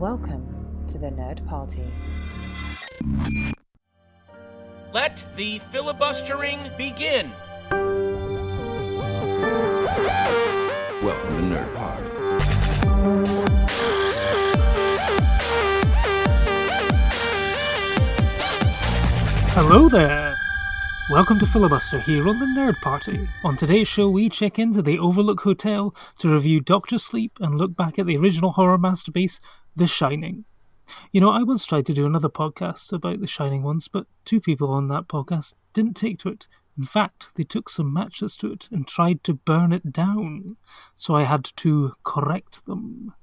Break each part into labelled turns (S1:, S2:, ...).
S1: Welcome to the Nerd Party.
S2: Let the filibustering begin.
S3: Welcome to Nerd Party.
S4: Hello there! Welcome to Filibuster here on the Nerd Party. On today's show we check into the Overlook Hotel to review Dr. Sleep and look back at the original horror masterpiece, The Shining. You know, I once tried to do another podcast about The Shining once, but two people on that podcast didn't take to it. In fact, they took some matches to it and tried to burn it down. So I had to correct them.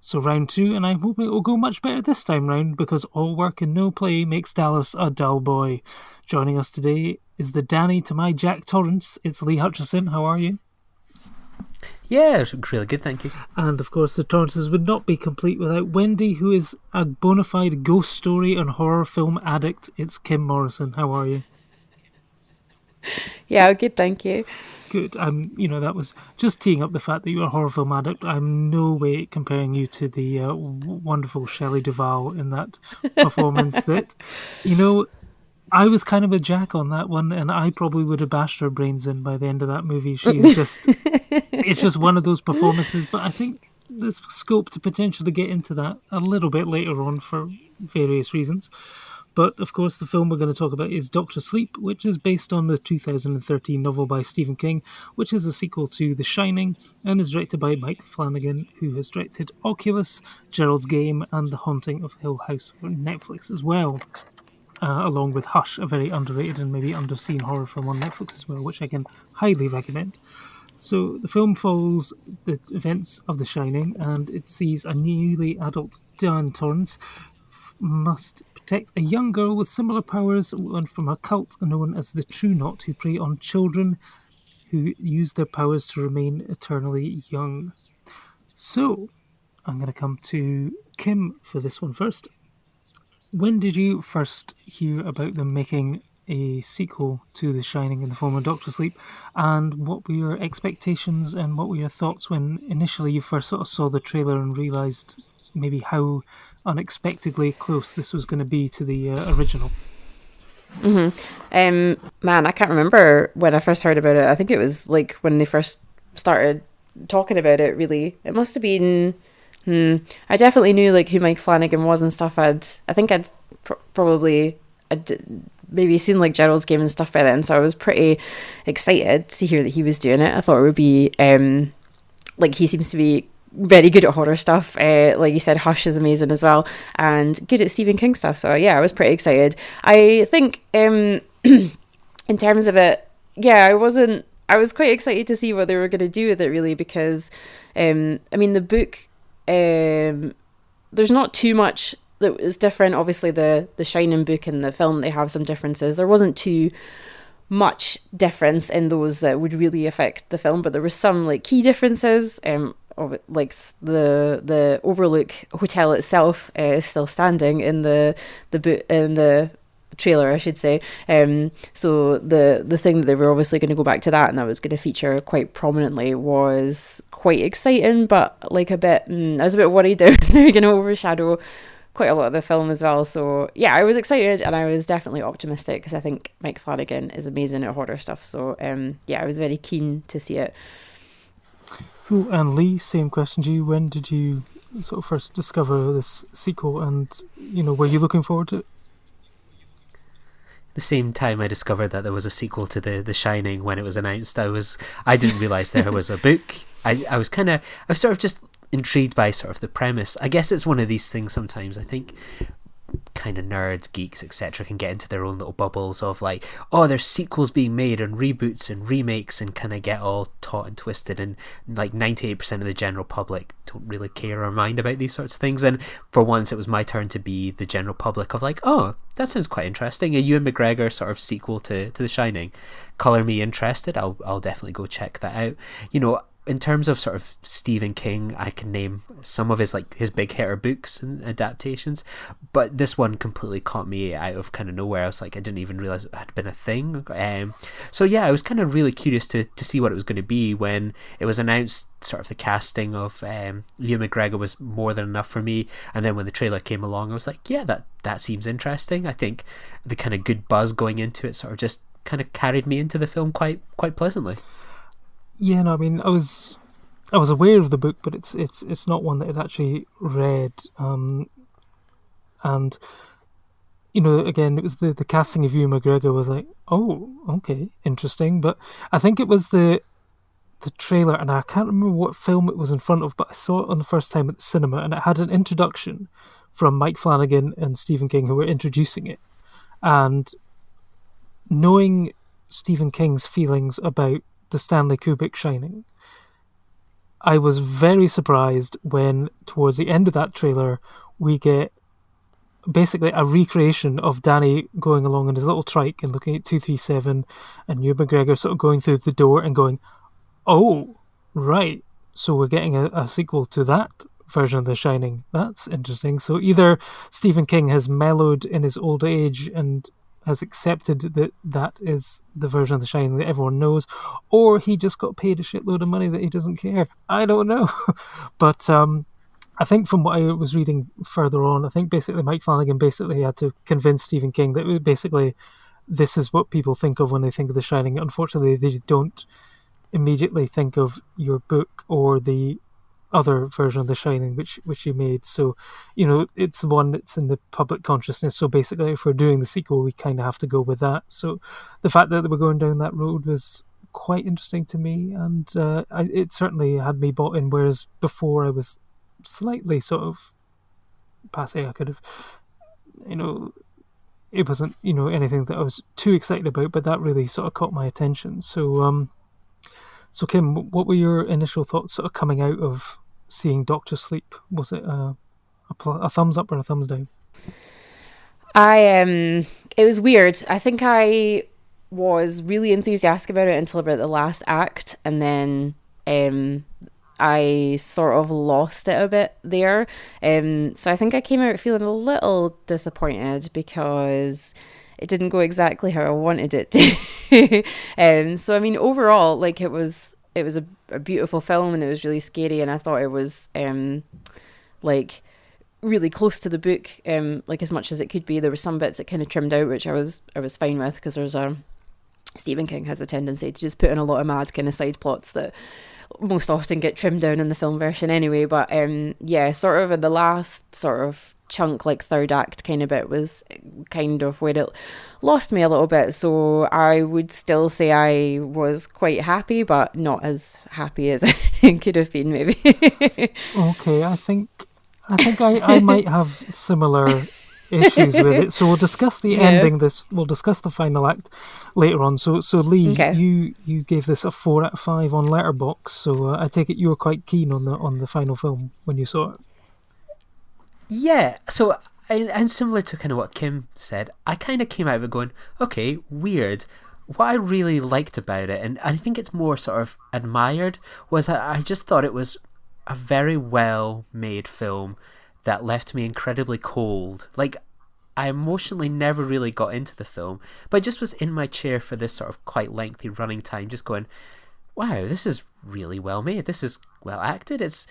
S4: So round two, and I hope it will go much better this time round, because all work and no play makes Dallas a dull boy. Joining us today is the Danny to my Jack Torrance. It's Lee Hutchison. How are you?
S5: Yeah, really good, thank you.
S4: And of course, the Torrances would not be complete without Wendy, who is a bona fide ghost story and horror film addict. It's Kim Morrison. How are you?
S6: Yeah, good, thank you.
S4: Good. That was just teeing up the fact that you're a horror film addict. I'm no way comparing you to the wonderful Shelley Duvall in that performance. That, I was kind of a Jack on that one, and I probably would have bashed her brains in by the end of that movie. She's just, it's just one of those performances. But I think there's scope to potentially get into that a little bit later on for various reasons. But, of course, the film we're going to talk about is Dr. Sleep, which is based on the 2013 novel by Stephen King, which is a sequel to The Shining, and is directed by Mike Flanagan, who has directed Oculus, Gerald's Game, and The Haunting of Hill House for Netflix as well, along with Hush, a very underrated and maybe underseen horror film on Netflix as well, which I can highly recommend. So the film follows the events of The Shining, and it sees a newly adult Dan Torrance must protect a young girl with similar powers from a cult known as the True Knot, who prey on children who use their powers to remain eternally young. So, I'm going to come to Kim for this one first. When did you first hear about them making a sequel to The Shining in the form of Dr. Sleep, and what were your expectations and what were your thoughts when initially you first sort of saw the trailer and realised maybe how unexpectedly close this was going to be to the original?
S6: Man, I can't remember when I first heard about it. I think it was like when they first started talking about it, really. It must have been... I definitely knew like who Mike Flanagan was and stuff. I think I'd maybe seen like Gerald's Game and stuff by then, so I was pretty excited to hear that he was doing it. I thought it would be he seems to be very good at horror stuff. Like you said, Hush is amazing as well, and good at Stephen King stuff. So yeah, I was pretty excited. I think in terms of it, yeah, I was quite excited to see what they were going to do with it, really, because the book, there's not too much that was different. Obviously the Shining book and the film, they have some differences. There wasn't too much difference in those that would really affect the film, but there was some like key differences. Like the Overlook Hotel itself is still standing in the book, in the trailer, I should say. So the thing that they were obviously going to go back to that, and that was going to feature quite prominently, was quite exciting, but like I was a bit worried that it was maybe going to overshadow quite a lot of the film as well. So yeah, I was excited, and I was definitely optimistic, because I think Mike Flanagan is amazing at horror stuff. So I was very keen to see it.
S4: Cool. And Lee, same question to you. When did you sort of first discover this sequel, and were you looking forward to it?
S5: The same time I discovered that there was a sequel to the Shining when it was announced. I didn't realise there was a book. I was sort of just intrigued by sort of the premise. I guess it's one of these things sometimes, I think kind of nerds, geeks, etc. can get into their own little bubbles of like, oh, there's sequels being made and reboots and remakes, and kind of get all taut and twisted, and like 98% of the general public don't really care or mind about these sorts of things. And for once it was my turn to be the general public of like, oh, that sounds quite interesting, a Ewan McGregor sort of sequel to The Shining. Colour me interested. I'll definitely go check that out. in terms of sort of Stephen King, I can name some of his big hitter books and adaptations, but this one completely caught me out of kind of nowhere. I was like, I didn't even realize it had been a thing. So yeah, I was kind of really curious to see what it was going to be. When it was announced, sort of the casting of Ewan McGregor was more than enough for me, and then when the trailer came along, I was like, yeah, that seems interesting. I think the kind of good buzz going into it sort of just kind of carried me into the film quite pleasantly.
S4: Yeah, no, I mean, I was aware of the book, but it's not one that I'd actually read. And again, it was the casting of Ewan McGregor was like, oh, okay, interesting. But I think it was the trailer, and I can't remember what film it was in front of, but I saw it on the first time at the cinema, and it had an introduction from Mike Flanagan and Stephen King, who were introducing it. And knowing Stephen King's feelings about the Stanley Kubrick Shining, I was very surprised when towards the end of that trailer we get basically a recreation of Danny going along in his little trike and looking at 237 and Ewan McGregor sort of going through the door and going, oh, right, so we're getting a sequel to that version of The Shining. That's interesting. So either Stephen King has mellowed in his old age and has accepted that is the version of The Shining that everyone knows, or he just got paid a shitload of money that he doesn't care. I don't know. But I think from what I was reading further on, I think basically Mike Flanagan basically had to convince Stephen King that basically this is what people think of when they think of The Shining. Unfortunately, they don't immediately think of your book or the other version of The Shining which you made. So it's the one that's in the public consciousness, so basically if we're doing the sequel we kind of have to go with that. So the fact that they were going down that road was quite interesting to me, and it certainly had me bought in, whereas before I was slightly sort of passé. I could have it wasn't anything that I was too excited about, but that really sort of caught my attention. So Kim, what were your initial thoughts sort of coming out of seeing Doctor Sleep? Was it a thumbs up or a thumbs down?
S6: It was weird. I think I was really enthusiastic about it until about the last act, and then I sort of lost it a bit there. So I think I came out feeling a little disappointed because it didn't go exactly how I wanted it to. So I mean, overall, it was a beautiful film, and it was really scary, and I thought it was really close to the book, as much as it could be. There were some bits that kind of trimmed out, which I was fine with, because Stephen King has a tendency to just put in a lot of mad kind of side plots that most often get trimmed down in the film version anyway. But sort of in the last sort of chunk, third act kind of bit, was kind of where it lost me a little bit. So I would still say I was quite happy, but not as happy as it could have been maybe.
S4: Okay, I think I might have similar issues with it. So we'll discuss the ending. We'll discuss the final act later on. So Lee, okay. You gave this a 4 out of 5 on Letterboxd. So I take it you were quite keen on the final film when you saw it.
S5: Yeah, so, and similar to kind of what Kim said, I kind of came out of it going, okay, weird. What I really liked about it, and I think it's more sort of admired, was that I just thought it was a very well-made film that left me incredibly cold. I emotionally never really got into the film, but I just was in my chair for this sort of quite lengthy running time, just going, wow, this is really well made. This is well acted. It's,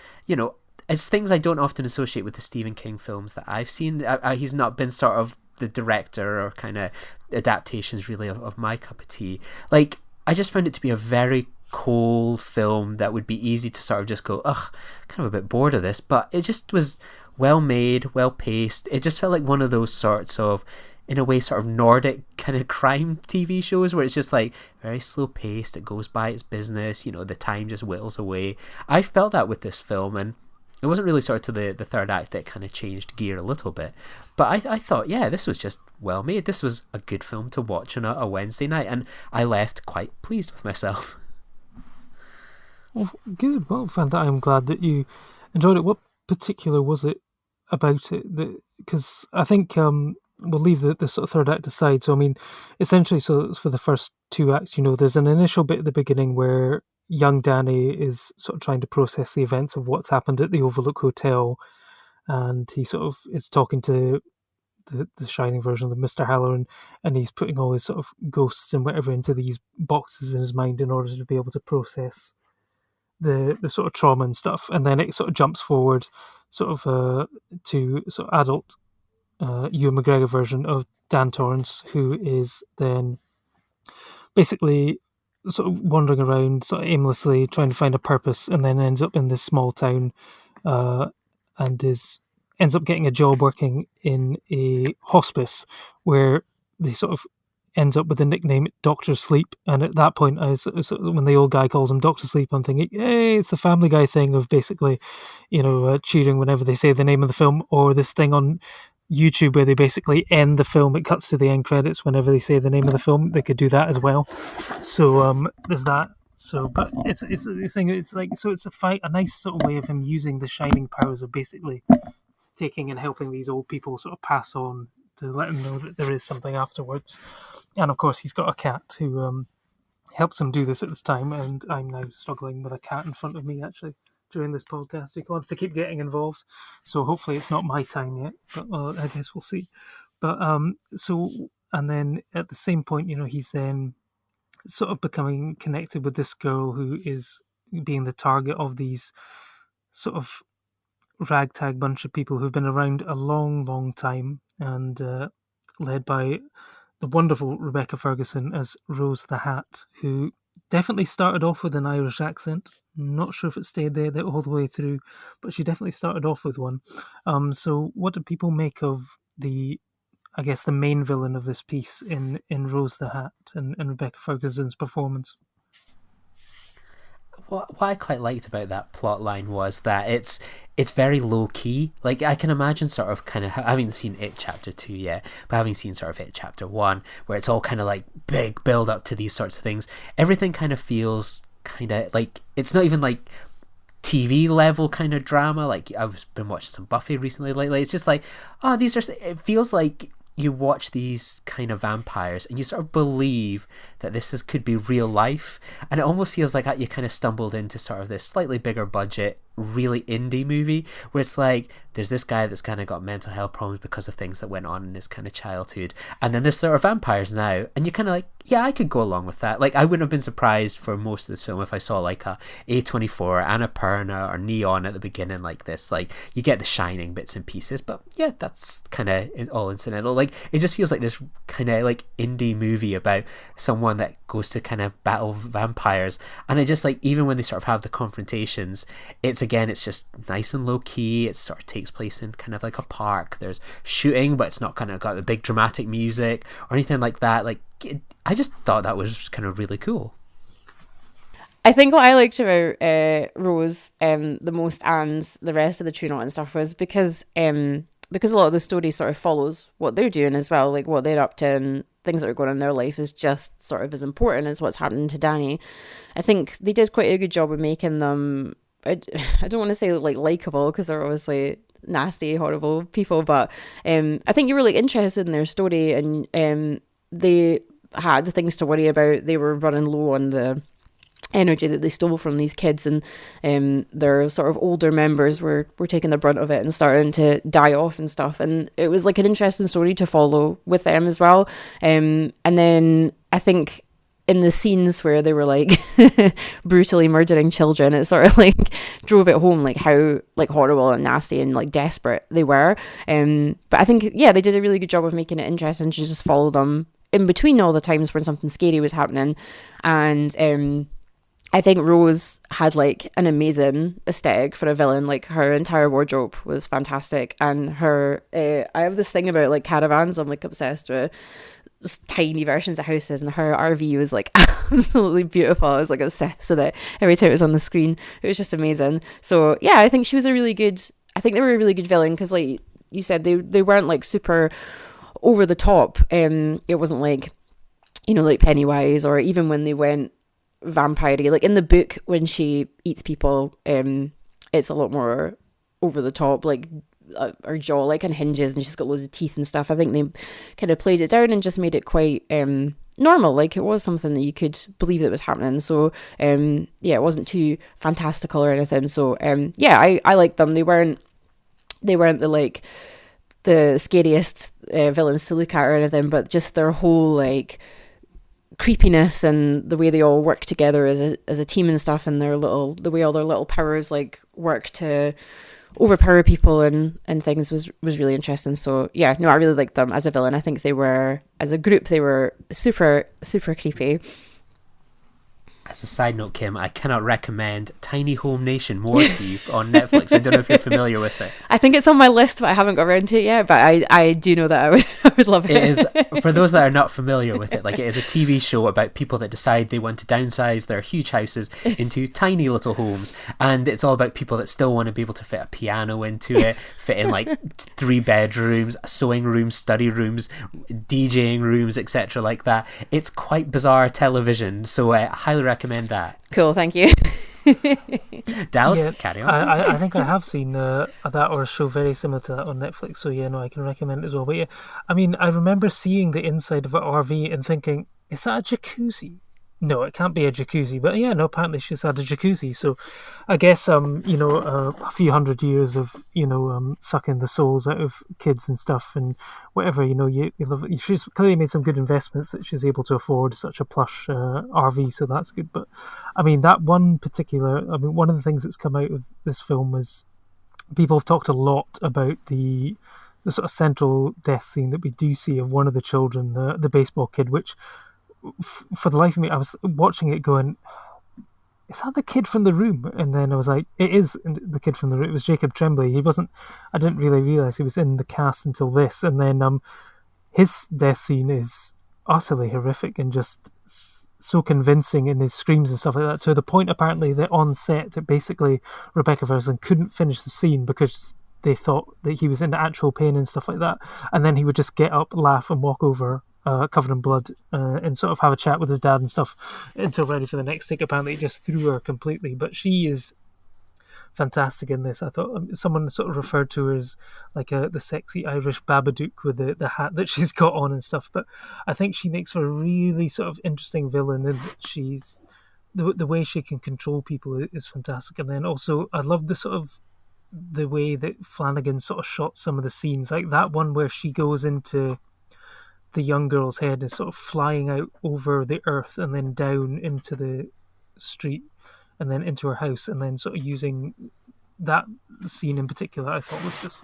S5: it's things I don't often associate with the Stephen King films that I've seen. He's not been sort of the director or kind of adaptations really of my cup of tea. I just found it to be a very cold film that would be easy to sort of just go, ugh, kind of a bit bored of this. But it just was well made, well paced. It just felt like one of those sorts of, in a way, sort of Nordic kind of crime TV shows where it's just very slow paced. It goes by its business. The time just whittles away. I felt that with this film, and it wasn't really sort of to the third act that kind of changed gear a little bit. But I thought, yeah, this was just well made. This was a good film to watch on a Wednesday night, and I left quite pleased with myself.
S4: Well, good. Well, I'm glad that you enjoyed it. What particular was it about it? Because I think we'll leave the sort of third act aside. So, I mean, essentially, so for the first 2 acts, there's an initial bit at the beginning where young Danny is sort of trying to process the events of what's happened at the Overlook Hotel, and he sort of is talking to the Shining version of Mr. Halloran, and he's putting all his sort of ghosts and whatever into these boxes in his mind in order to be able to process the sort of trauma and stuff. And then it sort of jumps forward sort of to sort of adult Ewan McGregor version of Dan Torrance, who is then basically sort of wandering around sort of aimlessly trying to find a purpose, and then ends up in this small town and ends up getting a job working in a hospice where they sort of ends up with the nickname Dr. Sleep. And at that point, when the old guy calls him Dr. Sleep, I'm thinking, hey, it's the Family Guy thing of basically, cheering whenever they say the name of the film, or this thing on YouTube where they basically end the film. It cuts to the end credits whenever they say the name of the film. They could do that as well. So there's that. So, but it's the thing. It's like, so it's a nice sort of way of him using the shining powers of basically taking and helping these old people sort of pass on to let them know that there is something afterwards. And of course, he's got a cat who helps him do this at this time. And I'm now struggling with a cat in front of me actually during this podcast. He wants to keep getting involved, so hopefully it's not my time yet. But I guess we'll see. But and then at the same point, he's then sort of becoming connected with this girl who is being the target of these sort of ragtag bunch of people who've been around a long, long time, and led by the wonderful Rebecca Ferguson as Rose the Hat, who definitely started off with an Irish accent. Not sure if it stayed there all the way through, but she definitely started off with one. So what do people make of the main villain of this piece in Rose the Hat and Rebecca Ferguson's performance?
S5: What I quite liked about that plot line was that it's very low key. Like, I can imagine sort of kind of, I haven't seen It Chapter 2 yet, but having seen sort of It Chapter 1, where it's all kind of like big build up to these sorts of things, everything kind of feels kind of like, it's not even like TV level kind of drama. Like, I've been watching some Buffy recently lately. It's just like, it feels like you watch these kind of vampires and you sort of believe that could be real life, and it almost feels like you kind of stumbled into sort of this slightly bigger budget, really indie movie where it's like there's this guy that's kind of got mental health problems because of things that went on in his kind of childhood, and then there's sort of vampires now, and you're kind of like, yeah, I could go along with that. Like, I wouldn't have been surprised for most of this film if I saw like a A24, Annapurna or Neon at the beginning like this. Like, you get the Shining bits and pieces, but yeah, that's kind of all incidental. Like, it just feels like this kind of like indie movie about someone that goes to kind of battle vampires, and it just, like, even when they sort of have the confrontations, it's just nice and low key. It sort of takes place in kind of like a park. There's shooting, but it's not kind of got the big dramatic music or anything like that. Like, I just thought that was kind of really cool.
S6: I think what I liked about Rose the most, and the rest of the True Knot and stuff, was because a lot of the story sort of follows what they're doing as well, like what they're up to, and things that are going on in their life is just sort of as important as what's happening to Danny. I think they did quite a good job of making them, I don't want to say like likable, because they're obviously nasty, horrible people, but I think you were like interested in their story, and they had things to worry about. They were running low on the energy that they stole from these kids, and their sort of older members were taking the brunt of it and starting to die off and stuff, and it was like an interesting story to follow with them as well. And then I think in the scenes where they were like brutally murdering children, it sort of like drove it home like how like horrible and nasty and like desperate they were. But I think, yeah, they did a really good job of making it interesting to just follow them in between all the times when something scary was happening. And I think Rose had like an amazing aesthetic for a villain. Like, her entire wardrobe was fantastic, and her I have this thing about like caravans. I'm like obsessed with tiny versions of houses, and her RV was like absolutely beautiful. I was like obsessed with it every time it was on the screen. It was just amazing. So yeah, I think they were a really good villain, because like you said, they weren't like super over the top. It wasn't like, like Pennywise, or even when they went vampire-y. Like in the book, when she eats people, it's a lot more over the top, like her jaw like unhinges and she's got loads of teeth and stuff. I think they kind of played it down and just made it quite normal. Like, it was something that you could believe that was happening. So yeah, it wasn't too fantastical or anything. So yeah, I liked them. They weren't the like the scariest villains to look at or anything, but just their whole like creepiness and the way they all work together as a team and stuff, and the way all their little powers like work to overpower people and things was really interesting. So yeah, no, I really liked them as a villain. I think as a group they were super creepy.
S5: As a side note, Kim, I cannot recommend Tiny Home Nation more to you on Netflix. I don't know if you're familiar with it.
S6: I think it's on my list, but I haven't got around to it yet. But I do know that I would love it.
S5: It is, for those that are not familiar with it, like, it is a TV show about people that decide they want to downsize their huge houses into tiny little homes, and it's all about people that still want to be able to fit a piano into it, fit in like 3 bedrooms, sewing rooms, study rooms, DJing rooms, etc. like that. It's quite bizarre television, so I highly recommend that.
S6: Cool, thank you.
S5: Dallas, carry on.
S4: I think I have seen that or a show very similar to that on Netflix, so yeah, no, I can recommend it as well. But yeah, I mean, I remember seeing the inside of an RV and thinking, is that a jacuzzi? No, it can't be a jacuzzi. But yeah, no, apparently she's had a jacuzzi. So I guess a few hundred years of sucking the souls out of kids and stuff and whatever, you love it. She's clearly made some good investments that she's able to afford such a plush RV, so that's good. But I mean, one of the things that's come out of this film was people have talked a lot about the sort of central death scene that we do see of one of the children, the baseball kid, which for the life of me, I was watching it going, is that the kid from The Room? And then I was like, it is the kid from The Room. It was Jacob Tremblay. I didn't really realise he was in the cast until this. And then his death scene is utterly horrific and just so convincing in his screams and stuff like that, to the point apparently that on set, basically Rebecca Ferguson couldn't finish the scene because they thought that he was in actual pain and stuff like that. And then he would just get up, laugh and walk over covered in blood and sort of have a chat with his dad and stuff until ready for the next take. Apparently it just threw her completely, but she is fantastic in this. I thought someone sort of referred to her as like the sexy Irish Babadook with the hat that she's got on and stuff, but I think she makes for a really sort of interesting villain, and she's the way she can control people is fantastic. And then also I love the way that Flanagan sort of shot some of the scenes, like that one where she goes into the young girl's head is sort of flying out over the earth and then down into the street and then into her house, and then sort of using that scene in particular I thought was just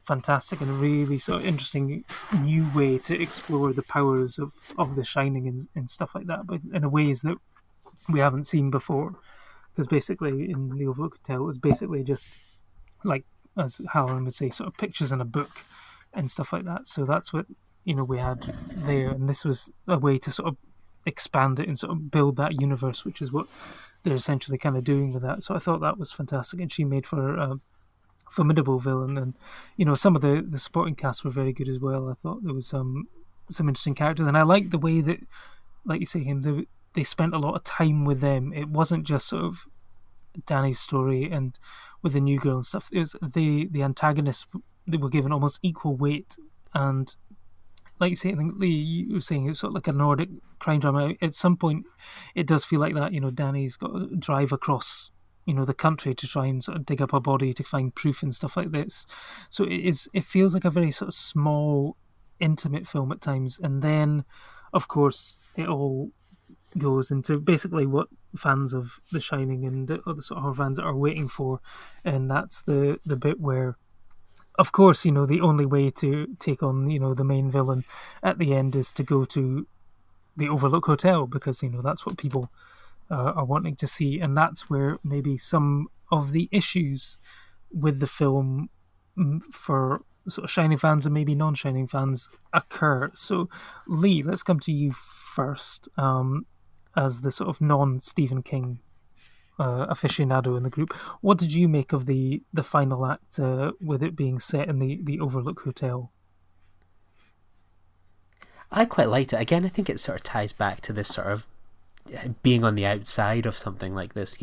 S4: fantastic and a really sort of interesting new way to explore the powers of The Shining and stuff like that, but in a ways that we haven't seen before, because basically in The Overlook Hotel it was basically just like, as Halloran would say, sort of pictures in a book and stuff like that. So that's what we had there, and this was a way to sort of expand it and sort of build that universe, which is what they're essentially kind of doing with that. So I thought that was fantastic, and she made for a formidable villain. And some of the supporting cast were very good as well. I thought there was some interesting characters, and I liked the way that, like you say, they spent a lot of time with them. It wasn't just sort of Danny's story and with the new girl and stuff. It was the antagonists, they were given almost equal weight. And like you say, I think Lee, you were saying it's sort of like a Nordic crime drama. At some point, it does feel like that. Danny's got to drive across, the country to try and sort of dig up a body to find proof and stuff like this. So it feels like a very sort of small, intimate film at times. And then, of course, it all goes into basically what fans of The Shining and other sort of horror fans are waiting for, and that's the bit where, of course, the only way to take on, the main villain at the end is to go to the Overlook Hotel, because, that's what people are wanting to see. And that's where maybe some of the issues with the film for sort of Shining fans and maybe non-Shining fans occur. So, Lee, let's come to you first, as the sort of non-Stephen King aficionado in the group. What did you make of the final act with it being set in the Overlook Hotel?
S5: I quite liked it. Again, I think it sort of ties back to this sort of being on the outside of something like this.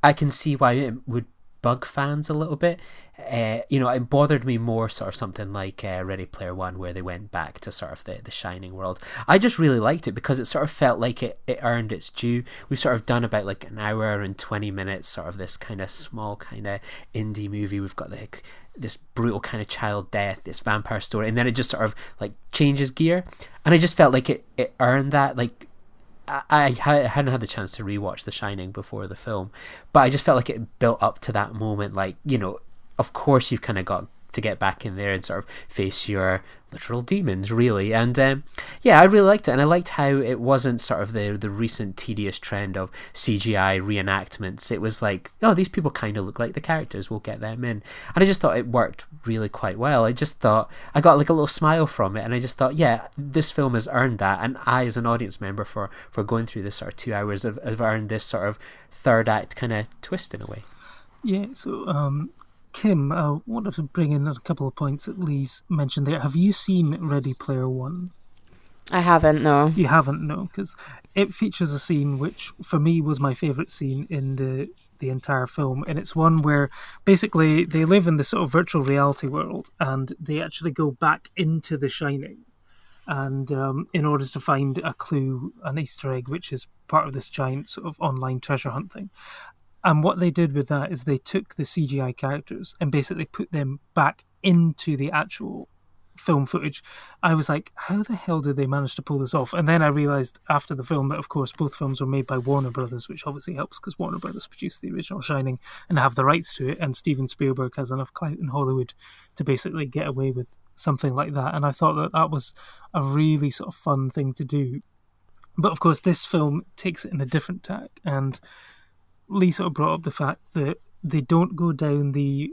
S5: I can see why it would bug fans a little bit. It bothered me more sort of something like Ready Player One, where they went back to sort of the Shining world. I just really liked it because it sort of felt like it earned its due. We've sort of done about like an hour and 20 minutes, sort of this kind of small kind of indie movie. We've got like this brutal kind of child death, this vampire story, and then it just sort of like changes gear, and I just felt like it earned that. Like, I hadn't had the chance to rewatch The Shining before the film, but I just felt like it built up to that moment. Like, of course you've kind of got to get back in there and sort of face your literal demons, really. And I really liked it, and I liked how it wasn't sort of the recent tedious trend of CGI reenactments. It was like, oh, these people kind of look like the characters, we'll get them in. And I just thought it worked really quite well. I just thought I got like a little smile from it, and I just thought, yeah, this film has earned that, and I, as an audience member, for going through this sort of 2 hours, have earned this sort of third act kind of twist in a way.
S4: Yeah, so Kim, I wanted to bring in a couple of points that Lee's mentioned there. Have you seen Ready Player One?
S6: I haven't, no.
S4: You haven't, no, because it features a scene which, for me, was my favourite scene in the entire film, and it's one where basically they live in this sort of virtual reality world, and they actually go back into The Shining, and in order to find a clue, an Easter egg, which is part of this giant sort of online treasure hunt thing. And what they did with that is they took the CGI characters and basically put them back into the actual film footage. I was like, how the hell did they manage to pull this off? And then I realised after the film that, of course, both films were made by Warner Brothers, which obviously helps because Warner Brothers produced the original Shining and have the rights to it, and Steven Spielberg has enough clout in Hollywood to basically get away with something like that. And I thought that was a really sort of fun thing to do. But, of course, this film takes it in a different tack, and Lee sort of brought up the fact that they don't go down the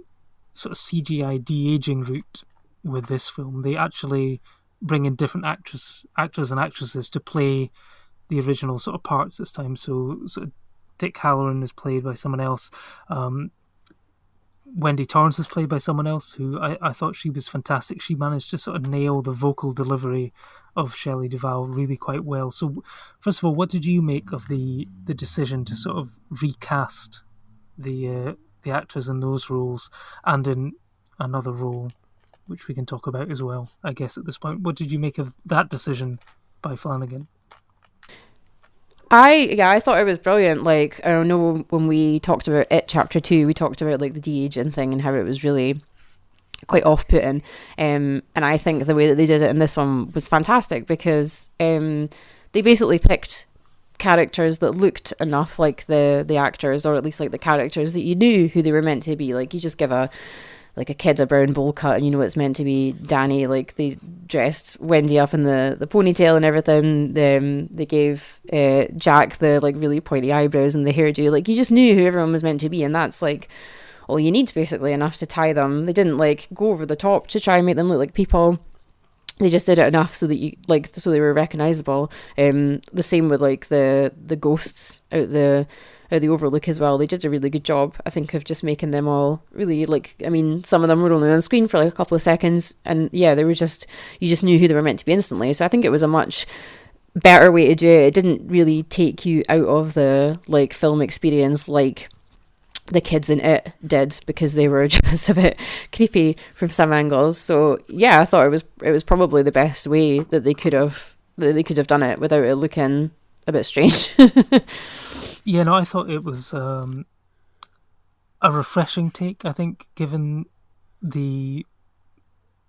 S4: sort of CGI de-aging route with this film. They actually bring in different actors and actresses to play the original sort of parts this time. So Dick Halloran is played by someone else. Wendy Torrance is played by someone else who I thought she was fantastic. She managed to sort of nail the vocal delivery of Shelley Duvall really quite well. So first of all, what did you make of the decision to sort of recast the actors in those roles and in another role, which we can talk about as well, I guess, at this point? What did you make of that decision by Flanagan?
S6: I thought it was brilliant. Like, I don't know, when we talked about It Chapter 2, we talked about like the de-aging thing and how it was really quite off-putting. And I think the way that they did it in this one was fantastic because they basically picked characters that looked enough like the actors, or at least like the characters that you knew who they were meant to be. Like, you just give a kid a brown bowl cut and you know it's meant to be Danny. Like, they dressed Wendy up in the ponytail and everything. They gave Jack the like really pointy eyebrows and the hairdo. Like, you just knew who everyone was meant to be, and that's like all you need, basically, enough to tie them. They didn't like go over the top to try and make them look like people. They just did it enough so that so they were recognizable. The same with like the ghosts out the Overlook as well. They did a really good job, I think, of just making them all really, like, I mean, some of them were only on screen for like a couple of seconds, and yeah, they were just, you just knew who they were meant to be instantly. So I think it was a much better way to do it. It didn't really take you out of the like film experience like the kids in It did, because they were just a bit creepy from some angles. So yeah, I thought it was probably the best way that they could have done it without it looking a bit strange.
S4: Yeah, no, I thought it was a refreshing take, I think, given the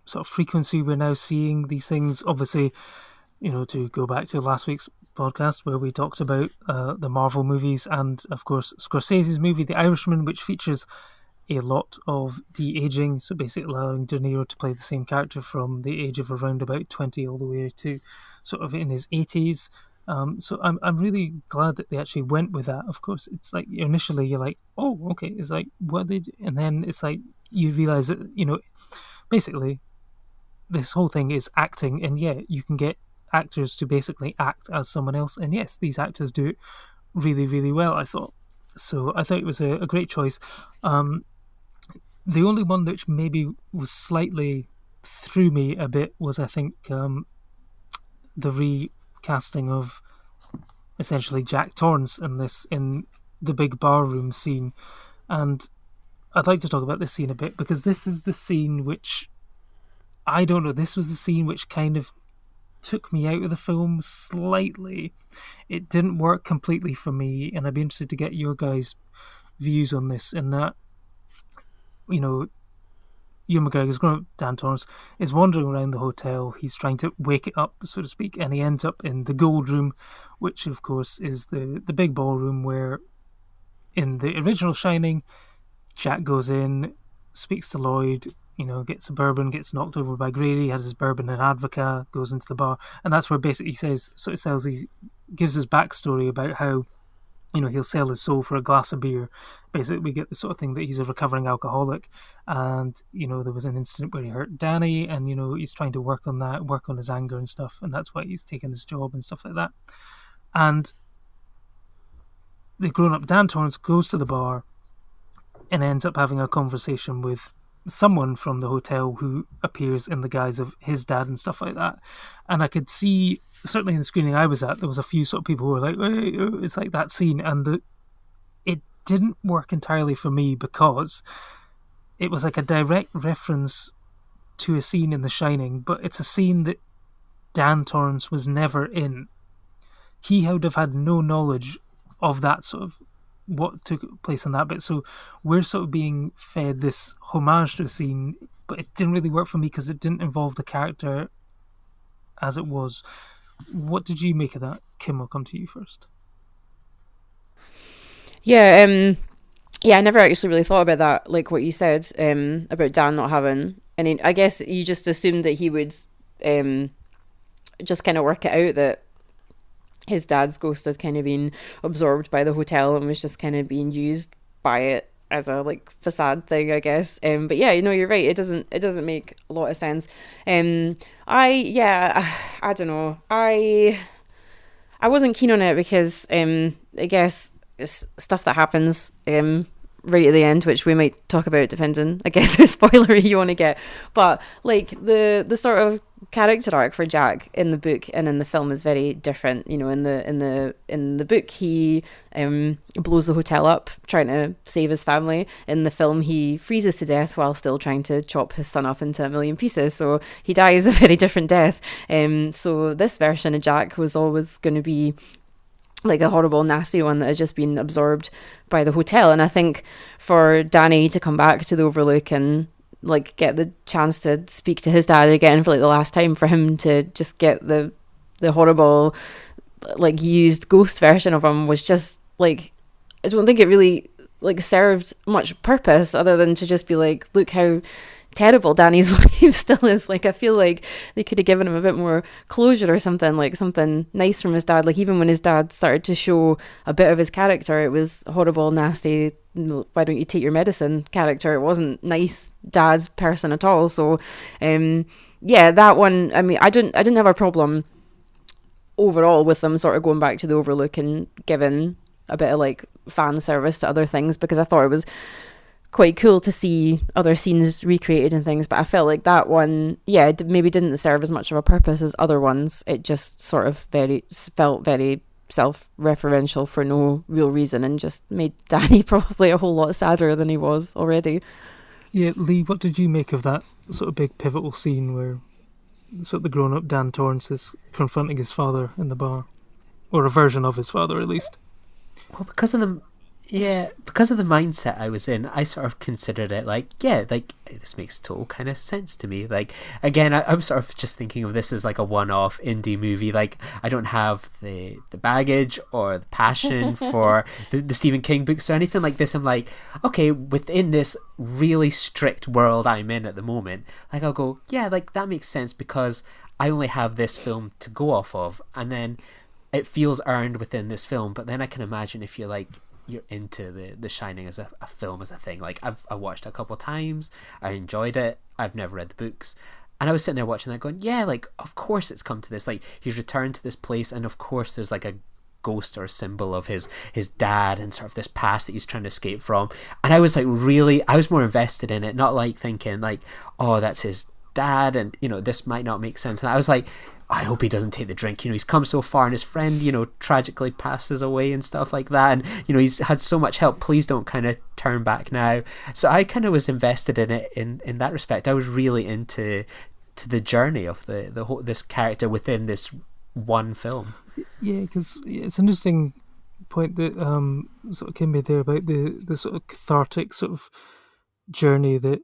S4: sort of frequency we're now seeing these things. Obviously, you know, to go back to last week's podcast where we talked about the Marvel movies and, of course, Scorsese's movie, The Irishman, which features a lot of de-aging, so basically allowing De Niro to play the same character from the age of around about 20 all the way to sort of in his 80s. So I'm really glad that they actually went with that. Of course, it's like initially you're like, oh, okay, it's like what they do, and then it's like you realize that, you know, basically this whole thing is acting, and yeah, you can get actors to basically act as someone else, and yes, these actors do it really, really well, I thought. So I thought it was a great choice. The only one which maybe was slightly threw me a bit was, I think, the recasting of essentially Jack Torrance in the big barroom scene. And I'd like to talk about this scene a bit, because this is the scene which, I don't know, this was the scene which kind of took me out of the film slightly. It didn't work completely for me, and I'd be interested to get your guys' views on this. In that, you know, Ewan McGregor's grown up Dan Torrance is wandering around the hotel. He's trying to wake it up, so to speak, and he ends up in the Gold Room, which of course is the big ballroom where, in the original Shining, Jack goes in, speaks to Lloyd, gets a bourbon, gets knocked over by Grady, has his bourbon and Advoca, goes into the bar, and that's where basically he gives his backstory about how, he'll sell his soul for a glass of beer. Basically, we get the sort of thing that he's a recovering alcoholic, and, there was an incident where he hurt Danny, and, he's trying to work on his anger and stuff, and that's why he's taken this job and stuff like that. And the grown-up Dan Torrance goes to the bar and ends up having a conversation with someone from the hotel who appears in the guise of his dad and stuff like that. And I could see, certainly in the screening I was at, there was a few sort of people who were like, "Hey," it's like that scene, and it didn't work entirely for me, because it was like a direct reference to a scene in The Shining, but it's a scene that Dan Torrance was never in. He would have had no knowledge of that sort of what took place in that bit. So we're sort of being fed this homage to a scene, but it didn't really work for me because it didn't involve the character as it was. What did you make of that? Kim, I'll come to you first.
S6: Yeah, I never actually really thought about that, like what you said, about Dan not having any. I guess you just assumed that he would just kind of work it out that his dad's ghost had kind of been absorbed by the hotel and was just kind of being used by it as a like facade thing, I guess. But yeah, you're right. It doesn't make a lot of sense. I don't know. I wasn't keen on it because I guess it's stuff that happens right at the end, which we might talk about depending, I guess, how spoilery you want to get. But like the sort of character arc for Jack in the book and in the film is very different. In the book he blows the hotel up trying to save his family. In the film he freezes to death while still trying to chop his son up into a million pieces, so he dies a very different death. So this version of Jack was always going to be like a horrible, nasty one that had just been absorbed by the hotel. And I think for Danny to come back to the Overlook and like get the chance to speak to his dad again for like the last time, for him to just get the horrible like used ghost version of him, was just like, I don't think it really like served much purpose other than to just be like, look how terrible Danny's life still is. Like, I feel like they could have given him a bit more closure or something, like something nice from his dad. Like, even when his dad started to show a bit of his character, it was horrible, nasty, why don't you take your medicine character. It wasn't nice dad's person at all. So that one, I mean, I didn't have a problem overall with them sort of going back to the Overlook and giving a bit of like fan service to other things, because I thought it was quite cool to see other scenes recreated and things. But I felt like that one, it maybe didn't serve as much of a purpose as other ones. It just sort of felt very self-referential for no real reason, and just made Danny probably a whole lot sadder than he was already.
S4: Yeah, Lee, what did you make of that sort of big pivotal scene where sort of the grown-up Dan Torrance is confronting his father in the bar, or a version of his father at least?
S5: Well, because of the mindset I was in, I sort of considered it like this makes total kind of sense to me. Like, again, I'm sort of just thinking of this as like a one-off indie movie. Like, I don't have the baggage or the passion for the Stephen King books or anything like this. I'm like, okay, within this really strict world I'm in at the moment, like, I'll go, yeah, like that makes sense because I only have this film to go off of, and then it feels earned within this film. But then I can imagine if you're into the Shining as a film, as a thing. Like, I watched it a couple of times, I enjoyed it, I've never read the books, and I was sitting there watching that going, yeah, like, of course it's come to this, like, he's returned to this place, and of course there's like a ghost or a symbol of his dad and sort of this past that he's trying to escape from. And I was like, really, I was more invested in it, not like thinking like, oh, that's his dad and this might not make sense. And I was like, I hope he doesn't take the drink. He's come so far, and his friend, tragically passes away and stuff like that. And, he's had so much help. Please don't kind of turn back now. So I kind of was invested in it in that respect. I was really into the journey of the whole, this character within this one film.
S4: Yeah, because it's an interesting point that sort of Kim made there about the sort of cathartic sort of journey that,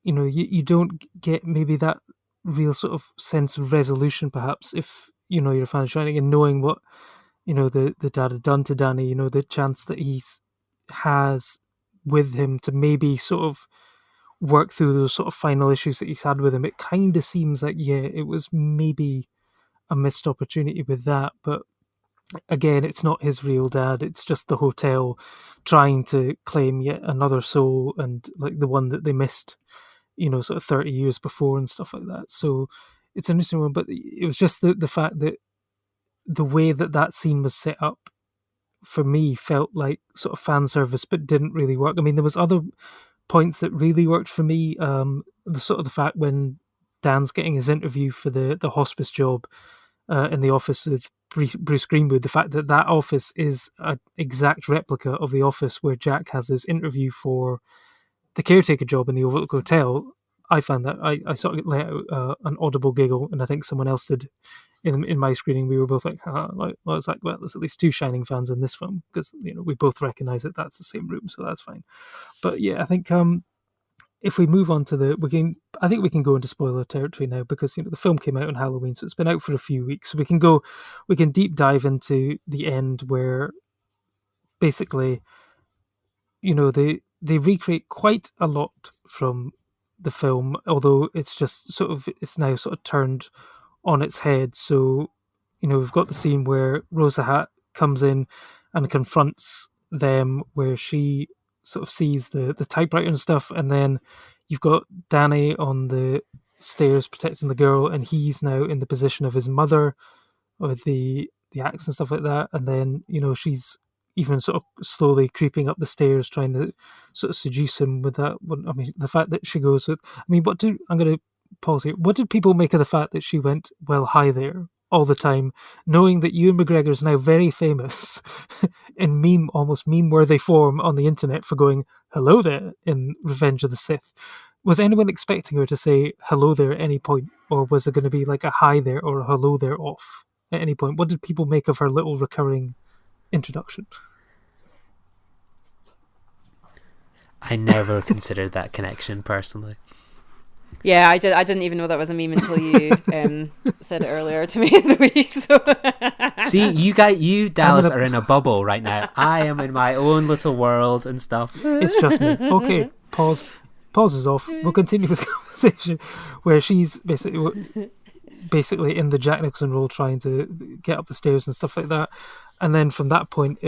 S4: you don't get maybe that real sort of sense of resolution, perhaps, if you're a fan of Shining, and knowing what the dad had done to Danny, the chance that he has with him to maybe sort of work through those sort of final issues that he's had with him. It kind of seems like, yeah, it was maybe a missed opportunity with that, but again, it's not his real dad. It's just the hotel trying to claim yet another soul, and like the one that they missed sort of 30 years before and stuff like that. So it's an interesting one, but it was just the fact that the way that scene was set up for me felt like sort of fan service, but didn't really work. I mean, there was other points that really worked for me. The fact when Dan's getting his interview for the hospice job in the office with Bruce Greenwood, the fact that office is an exact replica of the office where Jack has his interview for the caretaker job in the Overlook Hotel. I found that I sort of let out an audible giggle, and I think someone else did in my screening. We were both like, it's like, well, there's at least two Shining fans in this film, because we both recognise that that's the same room, so that's fine. But yeah, I think if we move on to I think we can go into spoiler territory now, because the film came out on Halloween, so it's been out for a few weeks. So we can deep dive into the end, where basically, they recreate quite a lot from the film, although it's now sort of turned on its head. So, we've got the scene where Rosa Hatt comes in and confronts them, where she sort of sees the typewriter and stuff, and then you've got Danny on the stairs protecting the girl, and he's now in the position of his mother with the axe and stuff like that, and then she's even sort of slowly creeping up the stairs trying to sort of seduce him with that. I mean, the fact that she goes with, I'm going to pause here. What did people make of the fact that she went, "Well, hi there," all the time, knowing that Ewan McGregor is now very famous in almost meme-worthy form on the internet for going, "Hello there" in Revenge of the Sith? Was anyone expecting her to say "hello there" at any point, or was it going to be like a "hi there" or a "hello there" off at any point? What did people make of her little recurring introduction?
S5: I never considered that connection personally.
S6: Yeah, I didn't even know that was a meme until you said it earlier to me in the week. So
S5: see, you Dallas are in a bubble right now. I am in my own little world and stuff.
S4: It's just me. Okay, pause is off. We'll continue with the conversation where she's basically in the Jack Nicholson role, trying to get up the stairs and stuff like that. And then from that point,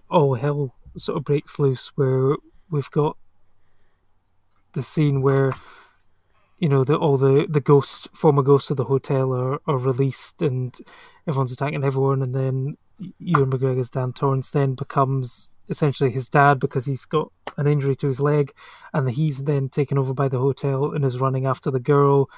S4: all hell sort of breaks loose, where we've got the scene where all the ghosts, former ghosts of the hotel are released, and everyone's attacking everyone. And then Ewan McGregor's Dan Torrance then becomes essentially his dad, because he's got an injury to his leg, and he's then taken over by the hotel and is running after the girl,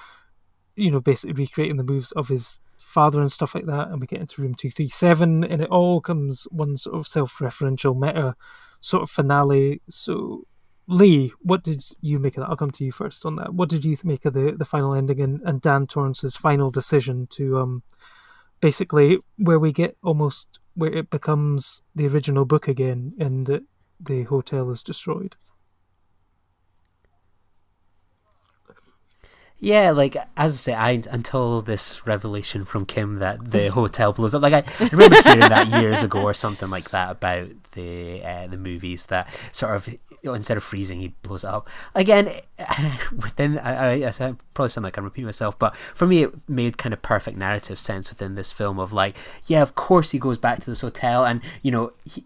S4: basically recreating the moves of his father and stuff like that. And we get into room 237, and it all comes one sort of self-referential meta sort of finale. So Lee, what did you make of that? I'll come to you first on that. What did you make of the final ending and Dan Torrance's final decision to basically where we get almost where it becomes the original book again, and that the hotel is destroyed?
S5: Yeah, like, as I say, until this revelation from Kim that the hotel blows up. Like, I remember hearing that years ago or something like that about the movies, that sort of, instead of freezing, he blows it up. Again, within, I probably sound like I'm repeating myself, but for me, it made kind of perfect narrative sense within this film of like, yeah, of course he goes back to this hotel, and,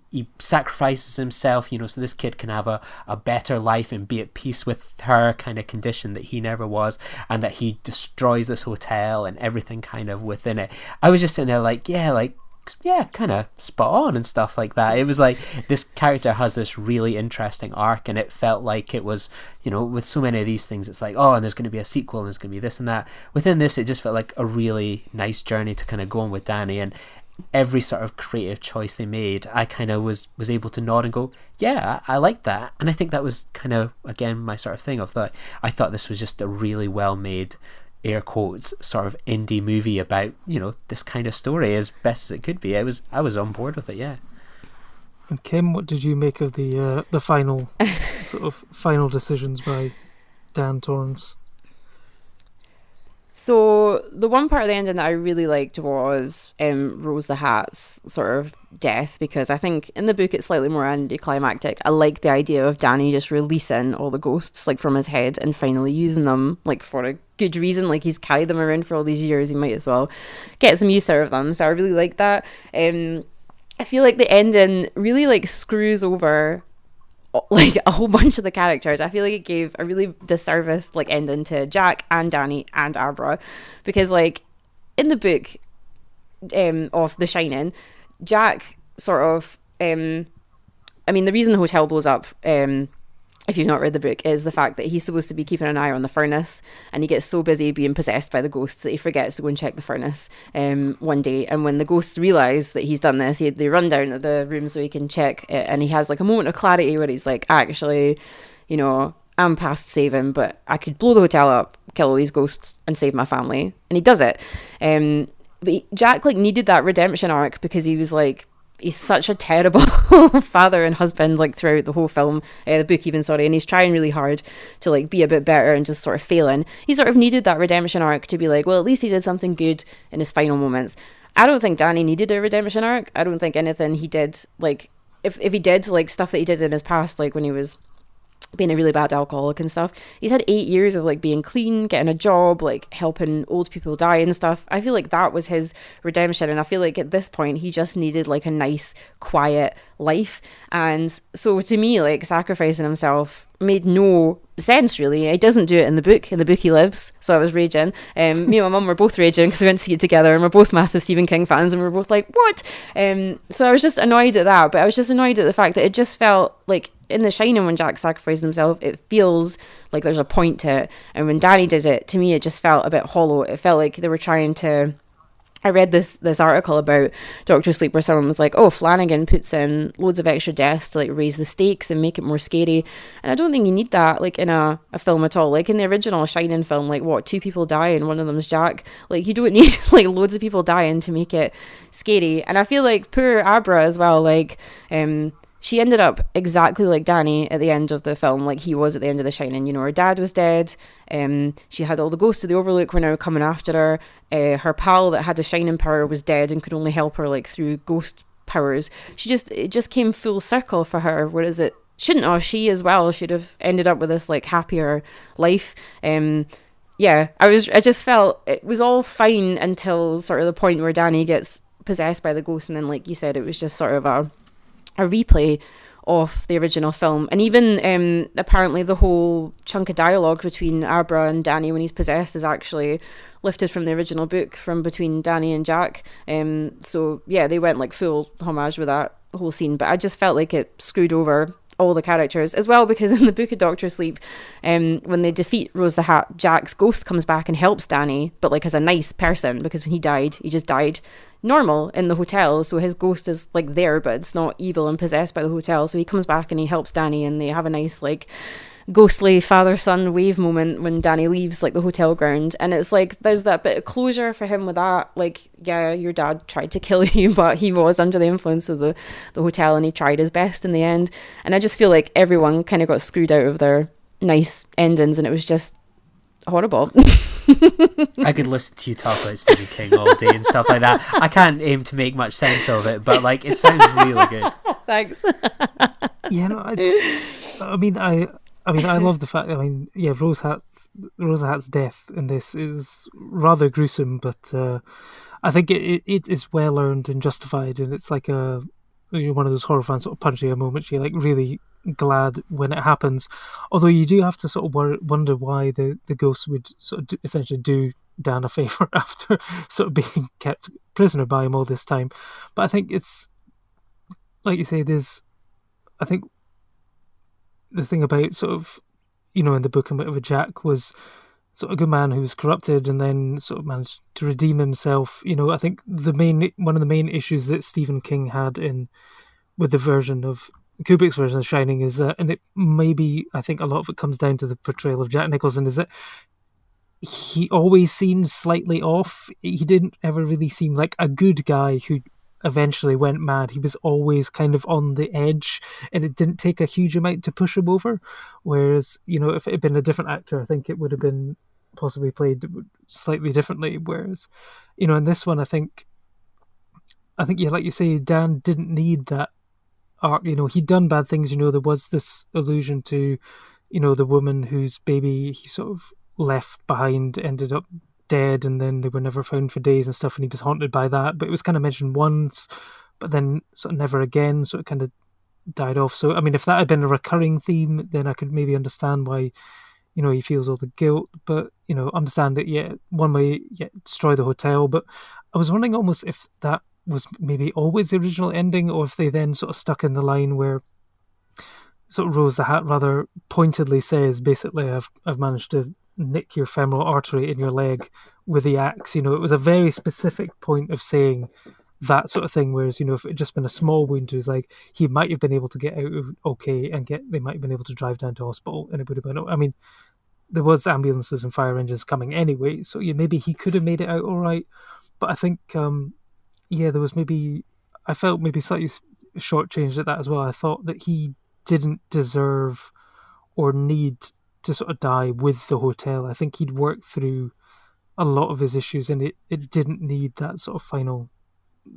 S5: he sacrifices himself, so this kid can have a better life and be at peace with her kind of condition that he never was, and that he destroys this hotel and everything kind of within it. I was just sitting there like, yeah, like, yeah, kind of spot on and stuff like that. It was like this character has this really interesting arc, and it felt like it was, you know, with so many of these things, it's like, oh, and there's going to be a sequel, and there's going to be this and that. Within this, it just felt like a really nice journey to kind of go on with Danny, and every sort of creative choice they made, I kind of was able to nod and go, yeah, I like that. And I think that was kind of, again, my sort of thing of that. I thought this was just a really well made, air quotes, sort of indie movie about, you know, this kind of story as best as it could be. I was on board with it, yeah.
S4: And Kim, what did you make of the final sort of final decisions by Dan Torrance?
S6: So the one part of the ending that I really liked was Rose the Hat's sort of death, because I think in the book it's slightly more anticlimactic. I like the idea of Danny just releasing all the ghosts like from his head and finally using them like for a good reason. Like he's carried them around for all these years, he might as well get some use out of them. So I really like that. I feel like the ending really like screws over like a whole bunch of the characters. I feel like it gave a really disservice like ending to Jack and Danny and Abra, because like in the book of The Shining, Jack sort of I mean, the reason the hotel blows up, if you've not read the book, is the fact that he's supposed to be keeping an eye on the furnace, and he gets so busy being possessed by the ghosts that he forgets to go and check the furnace one day. And when the ghosts realise that he's done this, they run down to the room so he can check it, and he has like a moment of clarity where he's like, actually, you know, I'm past saving, but I could blow the hotel up, kill all these ghosts and save my family. And he does it. But Jack like needed that redemption arc, because he was like, he's such a terrible father and husband like throughout the whole film, the book even, sorry, and he's trying really hard to like be a bit better and just sort of failing. He sort of needed that redemption arc to be like, well, at least he did something good in his final moments. I don't think Danny needed a redemption arc. I don't think anything he did, like if he did like stuff that he did in his past, like when he was being a really bad alcoholic and stuff, he's had 8 years of like being clean, getting a job, like helping old people die and stuff. I feel like that was his redemption, and I feel like at this point he just needed like a nice quiet life. And so to me, like sacrificing himself made no sense really. He doesn't do it in the book. In the book he lives. So I was raging. Me and my mum were both raging because we went to see it together, and we're both massive Stephen King fans, and we were both like, what? So I was just annoyed at that, but I was just annoyed at the fact that it just felt like in The Shining, when Jack sacrificed himself, it feels like there's a point to it, and when Danny did it, to me it just felt a bit hollow. It felt like they were trying to, I read this article about Doctor Sleep where someone was like, oh, Flanagan puts in loads of extra deaths to like raise the stakes and make it more scary, and I don't think you need that like in a film at all. Like in the original Shining film, like what, 2 people die and one of them's Jack. Like you don't need like loads of people dying to make it scary. And I feel like poor Abra as well, like she ended up exactly like Danny at the end of the film, like he was at the end of The Shining. You know, her dad was dead. She had all the ghosts of the Overlook were now coming after her. Her pal that had a shining power was dead and could only help her like through ghost powers. It just came full circle for her. Whereas it shouldn't have. She as well should have ended up with this like happier life. Yeah, I just felt it was all fine until sort of the point where Danny gets possessed by the ghost, and then like you said, it was just sort of a replay of the original film. And even apparently the whole chunk of dialogue between Abra and Danny when he's possessed is actually lifted from the original book, from between Danny and Jack. So yeah, they went like full homage with that whole scene, but I just felt like it screwed over all the characters as well, because in the book of Doctor Sleep, when they defeat Rose the Hat, Jack's ghost comes back and helps Danny, but like as a nice person, because when he died, he just died normal in the hotel, so his ghost is like there, but it's not evil and possessed by the hotel. So he comes back and he helps Danny, and they have a nice like ghostly father-son wave moment when Danny leaves like the hotel ground, and it's like there's that bit of closure for him with that, like, yeah, your dad tried to kill you, but he was under the influence of the hotel and he tried his best in the end. And I just feel like everyone kind of got screwed out of their nice endings, and it was just horrible.
S5: I could listen to you talk about Stephen King all day and stuff like that. I can't aim to make much sense of it, but like it sounds really good.
S6: Thanks.
S4: Yeah, no, I love the fact. I mean, yeah, Rosa Hat's death in this is rather gruesome, but I think it is well earned and justified, and it's like one of those horror fans sort of punching a moment. She like really glad when it happens. Although you do have to sort of wonder why the ghost would sort of essentially do Dan a favour after sort of being kept prisoner by him all this time. But I think it's, like you say, I think the thing about sort of, in the book and whatever, Jack was sort of a good man who was corrupted and then sort of managed to redeem himself. I think one of the main issues that Stephen King had with the version of Kubrick's version of Shining is that, and it maybe, I think a lot of it comes down to the portrayal of Jack Nicholson, is that he always seemed slightly off. He didn't ever really seem like a good guy who eventually went mad. He was always kind of on the edge, and it didn't take a huge amount to push him over. Whereas, if it had been a different actor, I think it would have been possibly played slightly differently. Whereas, in this one, I think, yeah, like you say, Dan didn't need that arc. He'd done bad things. There was this allusion to, the woman whose baby he sort of left behind ended up dead, and then they were never found for days and stuff, and he was haunted by that. But it was kind of mentioned once, but then sort of never again, so it kind of died off. So I mean, if that had been a recurring theme, then I could maybe understand why he feels all the guilt. But understand it, one way, destroy the hotel. But I was wondering almost if that was maybe always the original ending, or if they then sort of stuck in the line where sort of Rose the Hat rather pointedly says, basically, I've managed to nick your femoral artery in your leg with the axe. It was a very specific point of saying that sort of thing, whereas if it had just been a small wound, it was like he might have been able to get out of okay, and they might have been able to drive down to hospital, and it would have been, I mean, there was ambulances and fire engines coming anyway, so maybe he could have made it out all right. But I think there was I felt maybe slightly shortchanged at that as well. I thought that he didn't deserve or need to sort of die with the hotel. I think he'd worked through a lot of his issues, and it didn't need that sort of final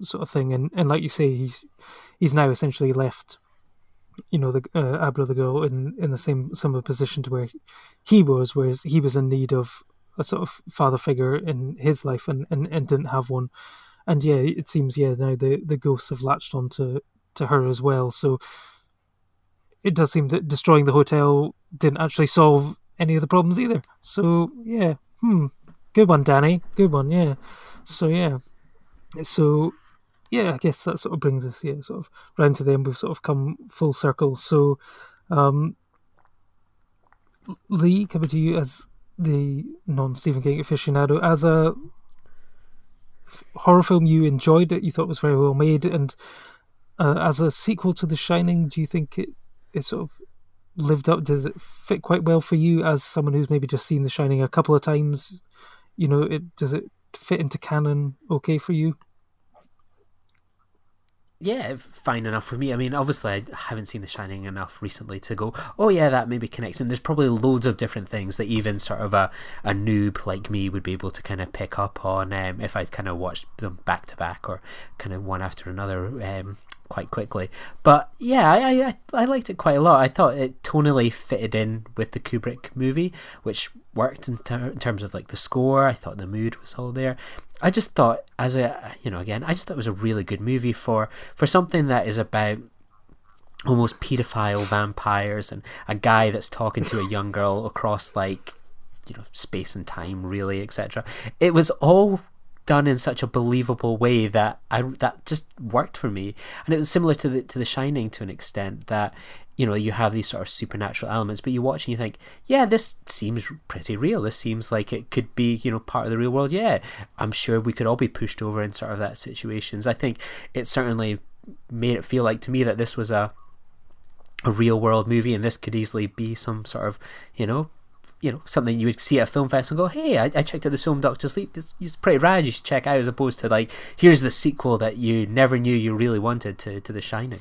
S4: sort of thing. And like you say, he's now essentially left, the Abra the girl in the same similar position to where he was, whereas he was in need of a sort of father figure in his life and didn't have one. And it seems now the ghosts have latched on to her as well. So it does seem that destroying the hotel didn't actually solve any of the problems either. So, good one, Danny. Good one, yeah. So, I guess that sort of brings us, sort of round to the end. We've sort of come full circle. So, Lee, coming to you as the non-Stephen King aficionado, as a horror film, you enjoyed it, you thought it was very well made, and as a sequel to The Shining, do you think it sort of lived up? Does it fit quite well for you as someone who's maybe just seen The Shining a couple of times? Does it fit into canon okay for you?
S5: Yeah, fine enough for me. I mean, obviously I haven't seen The Shining enough recently to go, oh yeah, that maybe connects. And there's probably loads of different things that even sort of a noob like me would be able to kind of pick up on if I'd kind of watched them back to back or kind of one after another quite quickly. But yeah, I liked it quite a lot. I thought it tonally fitted in with the Kubrick movie, which worked in terms of like the score. I thought the mood was all there. I just thought, I just thought it was a really good movie for something that is about almost paedophile vampires and a guy that's talking to a young girl across space and time, really, etc. It was all done in such a believable way that just worked for me. And it was similar to the Shining to an extent, that you have these sort of supernatural elements, but you watch and you think, yeah, this seems pretty real. This seems like it could be, part of the real world. Yeah, I'm sure we could all be pushed over in sort of that situations. I think it certainly made it feel like to me that this was a real world movie, and this could easily be some sort of, something you would see at a film fest and go, hey, I checked out this film, Doctor Sleep. It's pretty rad. You should check out, as opposed to here's the sequel that you never knew you really wanted to The Shining.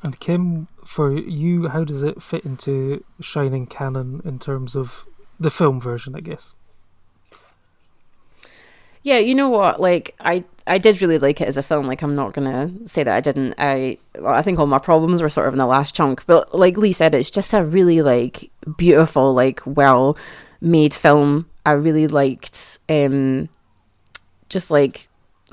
S4: And Kim, for you, how does it fit into Shining canon in terms of the film version, I guess?
S6: Yeah, you know what? I did really like it as a film. I'm not gonna say that I didn't. I think all my problems were sort of in the last chunk. But like Lee said, it's just a really beautiful, well made film. I really liked just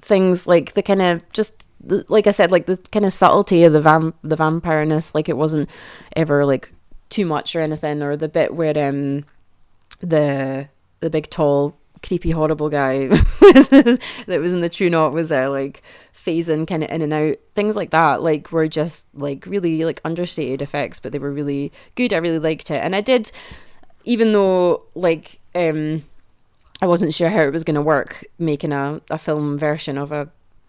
S6: things like the kind of just like I said, like the kind of subtlety of the vampireness, like it wasn't ever like too much or anything, or the bit where the big tall creepy horrible guy that was in the True Knot was like phasing kind of in and out, things like that, like were just like really like understated effects, but they were really good. I really liked it, and I did, even though like I wasn't sure how it was going to work, making a film version of a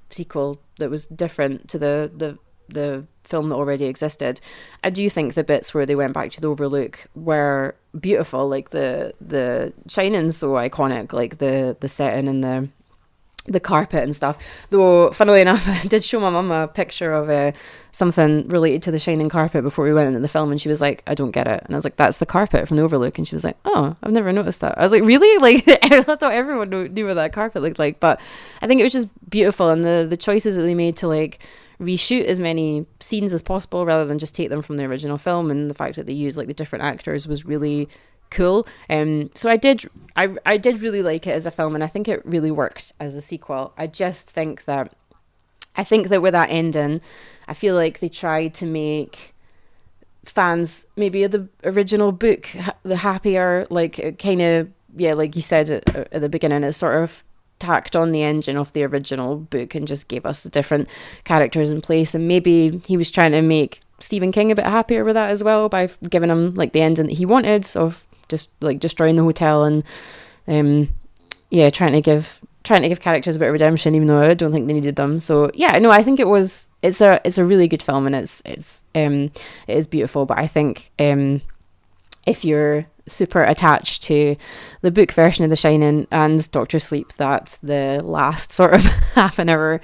S6: sequel that was different to the film that already existed. I do think the bits where they went back to the Overlook were beautiful, like the Shining's so iconic, like the setting and the carpet and stuff. Though, funnily enough, I did show my mum a picture of something related to the Shining carpet before we went into the film, and she was like, I don't get it. And I was like, that's the carpet from the Overlook. And she was like, oh, I've never noticed that. I was like, really? Like, I thought everyone knew what that carpet looked like. But I think it was just beautiful, and the choices that they made to like reshoot as many scenes as possible rather than just take them from the original film, and the fact that they used like the different actors was really cool. So I did really like it as a film, and I think it really worked as a sequel. I just think that with that ending, I feel like they tried to make fans maybe of the original book the happier, like kind of, yeah, like you said at the beginning, it sort of tacked on the engine of the original book and just gave us the different characters in place. And maybe he was trying to make Stephen King a bit happier with that as well, by giving him like the ending that he wanted of just like destroying the hotel and trying to give characters a bit of redemption, even though I don't think they needed them. So yeah, no, I think it's a really good film, and it is beautiful. But I think if you're super attached to the book version of The Shining and Doctor Sleep, that the last sort of half an hour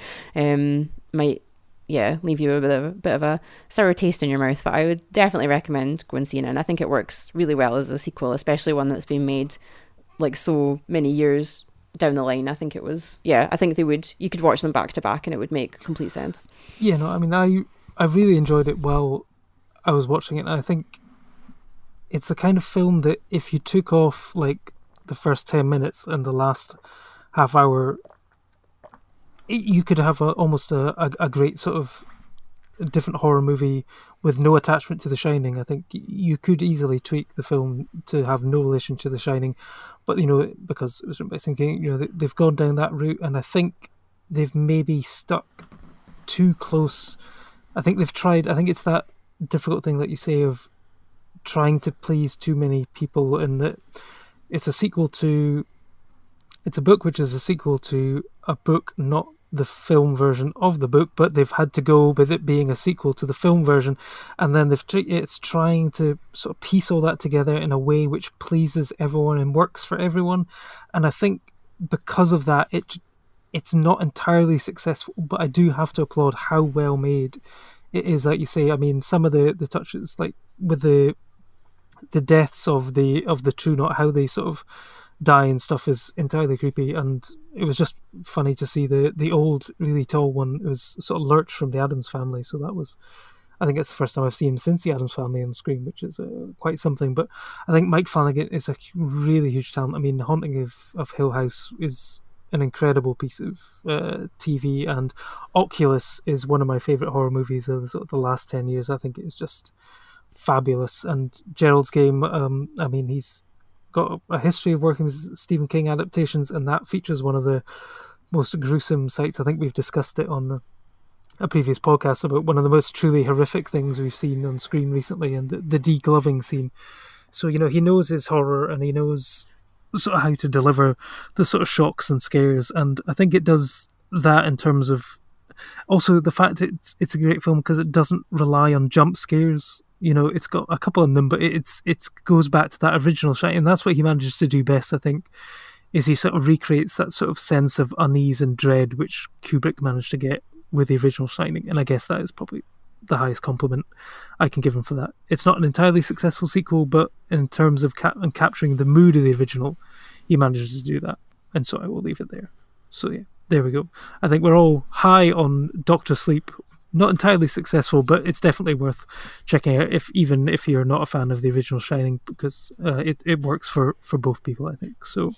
S6: might leave you with a bit of a sour taste in your mouth. But I would definitely recommend going and seeing it, and I think it works really well as a sequel, especially one that's been made like so many years down the line. I think it was, I think you could watch them back to back and it would make complete sense.
S4: Yeah, no, I mean, I really enjoyed it while I was watching it, and I think it's the kind of film that if you took off like the first 10 minutes and the last half hour, you could have almost a great sort of different horror movie with no attachment to The Shining. I think you could easily tweak the film to have no relation to The Shining, but because it was written by Stephen King, they've gone down that route, and I think they've maybe stuck too close. I think it's that difficult thing that you say of trying to please too many people, and that it's a book which is a sequel to a book, not the film version of the book, but they've had to go with it being a sequel to the film version, and then it's trying to sort of piece all that together in a way which pleases everyone and works for everyone. And I think because of that, it's not entirely successful, but I do have to applaud how well made it is. Like you say, I mean, some of the touches, like with the deaths of the True Knot, how they sort of die and stuff, is entirely creepy. And it was just funny to see the old really tall one. It was sort of Lurch from the Addams Family, so that was, I think it's the first time I've seen him since the Addams Family on screen, which is quite something. But I think Mike Flanagan is a really huge talent. I mean, The Haunting of Hill House is an incredible piece of TV, and Oculus is one of my favourite horror movies of sort of the last 10 years. I think it's just fabulous. And Gerald's Game, I mean, he's got a history of working with Stephen King adaptations, and that features one of the most gruesome sights. I think we've discussed it on a previous podcast about one of the most truly horrific things we've seen on screen recently, and the degloving scene. So, he knows his horror, and he knows sort of how to deliver the sort of shocks and scares, and I think it does that in terms of also the fact it's a great film because it doesn't rely on jump scares. It's got a couple of them, but it goes back to that original Shining, and that's what he manages to do best, I think, is he sort of recreates that sort of sense of unease and dread which Kubrick managed to get with the original Shining, and I guess that is probably the highest compliment I can give him for that. It's not an entirely successful sequel, but in terms of capturing the mood of the original, he manages to do that, and so I will leave it there. So yeah, there we go. I think we're all high on Doctor Sleep. Not entirely successful, but it's definitely worth checking out, even if you're not a fan of the original Shining, because it works for both people, I think. So